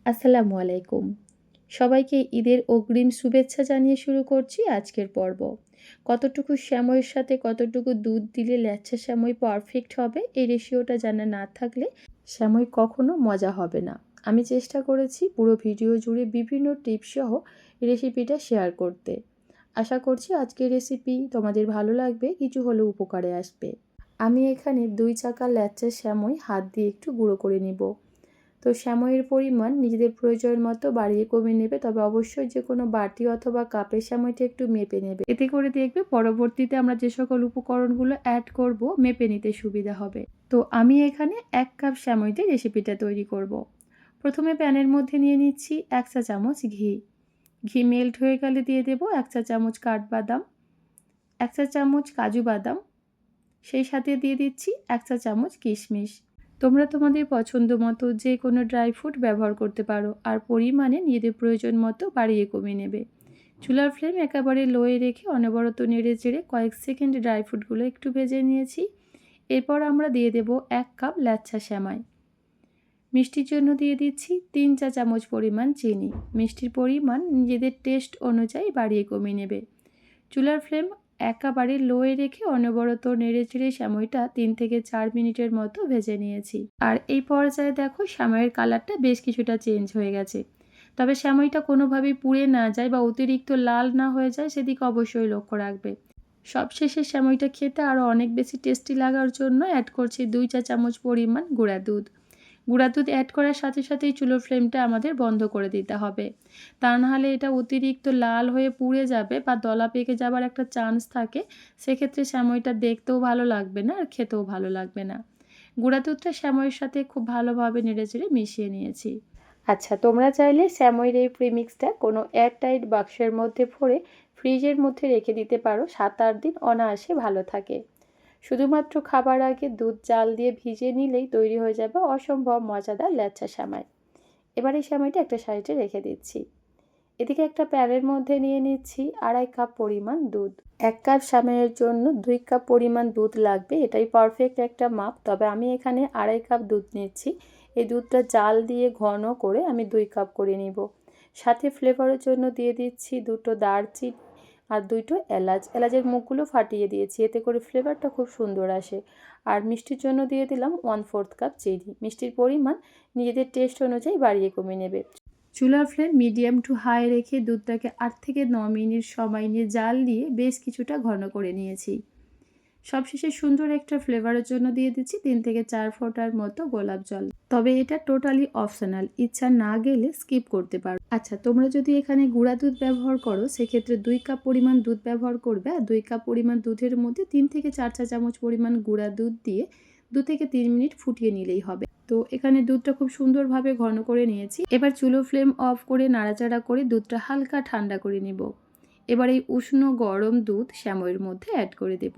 আসসালামু আলাইকুম। সবাইকে ঈদের অগ্রিম শুভেচ্ছা জানিয়ে শুরু করছি আজকের পর্ব। কতটুকু সেমইয়ের সাথে কতটুকু দুধ দিলে ল্যাচ্ছা সেমই পারফেক্ট হবে এই রেশিওটা জানা না থাকলে সেমই কখনো মজা হবে না। আমি চেষ্টা করেছি পুরো ভিডিও জুড়ে বিভিন্ন টিপস সহ রেসিপিটা শেয়ার করতে। আশা করছি আজকের রেসিপি তোমাদের ভালো লাগবে, কিছু হলেও উপকারে আসবে। আমি এখানে 2 চাকা ল্যাচ্ছা সেমই হাত দিয়ে একটু গুঁড়ো করে নিব। তো সেমইয়ের পরিমাণ নিজেদের প্রয়োজন মতো বাড়িয়ে কমিয়ে নেবে, তবে অবশ্যই যে কোনো বাটি অথবা কাপের সেমইটা একটু মেপে নেবে। এতে করে দেখবে পরবর্তীতে আমরা যে সকল উপকরণগুলো অ্যাড করব মেপে নিতে সুবিধা হবে। তো আমি এখানে 1 কাপ সেমই দিয়ে রেসিপিটা তৈরি করব। প্রথমে প্যানের মধ্যে নিয়ে নিচ্ছি 1 চা চামচ ঘি। ঘি মেল্ট হয়ে গেলে দিয়ে দেব 1 চা চামচ কাঠবাদাম, 1 চা চামচ কাজু বাদাম, সেই সাথে দিয়ে দিচ্ছি 1 চা চামচ কিশমিশ। তোমরা তোমাদের পছন্দ মতো যে কোনো ড্রাই ফ্রুট ব্যবহার করতে পারো, আর পরিমাণে নিজেদের প্রয়োজন মতো বাড়িয়ে কমিয়ে নেবে। চুলার ফ্লেম একেবারে লোয়ে রেখে অনবরত নেড়ে চেড়ে কয়েক সেকেন্ড ড্রাই ফ্রুটগুলো একটু ভেজে নিয়েছি। এরপর আমরা দিয়ে দেব 1 কাপ ল্যাচ্ছা সেমাই। মিষ্টির জন্য দিয়ে দিচ্ছি 3 চা চামচ পরিমাণ চিনি। মিষ্টির পরিমাণ নিজেদের টেস্ট অনুযায়ী বাড়িয়ে কমিয়ে নেবে। চুলার ফ্লেম একেবারে লোয়ে রেখে অনবরত নেড়েচেড়ে সেমইটা 3 থেকে 4 মিনিটের মতো ভেজে নিয়েছি। আর এই পর্যায়ে দেখো সেমইয়ের কালারটা বেশ কিছুটা চেঞ্জ হয়ে গেছে। তবে সেমইটা কোনোভাবেই পুড়ে না যায় বা অতিরিক্ত লাল না হয়ে যায় সেদিকে অবশ্যই লক্ষ্য রাখবে। সবশেষে সেমইটা খেতে আরও অনেক বেশি টেস্টি লাগার জন্য অ্যাড করছি 2 চা চামচ পরিমাণ গুঁড়া দুধ। গুঁড়া দুধ অ্যাড করার সাথে সাথেই চুলোর ফ্লেমটা আমাদের বন্ধ করে দিতে হবে, তা নাহলে এটা অতিরিক্ত লাল হয়ে পুড়ে যাবে বা দলা পেকে যাবার একটা চান্স থাকে। সেক্ষেত্রে সেমইটা দেখতেও ভালো লাগবে না আর খেতেও ভালো লাগবে না। গুঁড়া দুধটা সেমইয়ের সাথে খুব ভালোভাবে নেড়েচেড়ে মিশিয়ে নিয়েছি। আচ্ছা, তোমরা চাইলে সেমইয়ের এই প্রিমিক্সটা কোনো এয়ারটাইট বাক্সের মধ্যে ভরে ফ্রিজের মধ্যে রেখে দিতে পারো, 7-8 দিন অনায়াসে ভালো থাকে। শুধুমাত্র খাবার আগে দুধ জাল দিয়ে ভিজিয়ে নিলেই তৈরি হয়ে যাবে অসম্ভব মজাদার ল্যাচ্ছা সেমাই। এবার এই সেমাইটা একটা সাইডে রেখে দিচ্ছি। এদিকে একটা প্যানের মধ্যে নিয়ে নিচ্ছি 2.5 কাপ পরিমাণ দুধ। 1 কাপ সেমাইয়ের জন্য 2 কাপ পরিমাণ দুধ লাগবে, এটাই পারফেক্ট একটা মাপ। তবে আমি এখানে 2.5 কাপ দুধ নিচ্ছি। এই দুধটা জাল দিয়ে ঘন করে আমি 2 কাপ করে নিব। সাথে ফ্লেভারের জন্য দিয়ে দিচ্ছি 2টো দারচিনি আর 2টো এলাচ। এলাচের মুখগুলো ফাটিয়ে দিয়েছি, এতে করে ফ্লেভারটা খুব সুন্দর আসে। আর মিষ্টির জন্য দিয়ে দিলাম 1/4 কাপ চিনি। মিষ্টির পরিমাণ নিজেদের টেস্ট অনুযায়ী বাড়িয়ে কমিয়ে নেবে। চুলার ফ্লেম মিডিয়াম টু হাই রেখে দুধটাকে 8 থেকে 9 মিনিট সময় নিয়ে জাল দিয়ে বেশ কিছুটা ঘন করে নিয়েছি। সবশেষে সুন্দর একটা ফ্লেভারের জন্য দিয়ে দিচ্ছি 3 থেকে 4 ফোঁটার মতো গোলাপ জল। তবে এটা টোটালি অপশনাল, ইচ্ছা না গেলে স্কিপ করতে পারো। আচ্ছা, তোমরা যদি এখানে গুঁড়া দুধ ব্যবহার করো সেক্ষেত্রে 2 কাপ পরিমাণ দুধ ব্যবহার করবে, আর 2 কাপ পরিমাণ দুধের মধ্যে 3 থেকে 4 চা চামচ পরিমাণ গুঁড়া দুধ দিয়ে 2 থেকে 3 মিনিট ফুটিয়ে নিলেই হবে। তো এখানে দুধটা খুব সুন্দরভাবে ঘন করে নিয়েছি। এবার চুলো ফ্লেম অফ করে নাড়াচাড়া করে দুধটা হালকা ঠান্ডা করে নিব। এবার এই উষ্ণ গরম দুধ সেমইয়ের মধ্যে অ্যাড করে দেব।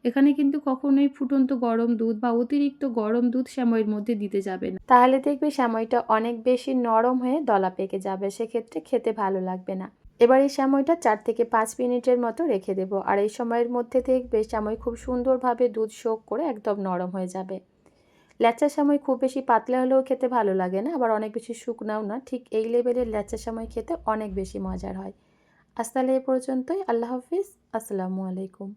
এখানে কিন্তু কখনোই ফুটন্ত গরম দুধ বা অতিরিক্ত গরম দুধ সেমইয়ের মধ্যে দিতে যাবে না, তাহলে দেখবে সেমইটা অনেক বেশি নরম হয়ে দলা পেকে যাবে, সেক্ষেত্রে খেতে ভালো লাগবে না। এবার এই সেমইটা 4 থেকে 5 মিনিটের মতো রেখে দেব। আর এই সময়ের মধ্যে দেখবে সেমই খুব সুন্দরভাবে দুধ শোক করে একদম নরম হয়ে যাবে। ল্যাচ্ছা সেমই খুব বেশি পাতলা হলেও খেতে ভালো লাগে না, আবার অনেক বেশি শুকনাও না। ঠিক এই লেভেলের ল্যাচ্ছা সেমই খেতে অনেক বেশি মজার হয়। আজ তাহলে এ পর্যন্তই। আল্লাহ হাফিজ। আসসালামু আলাইকুম।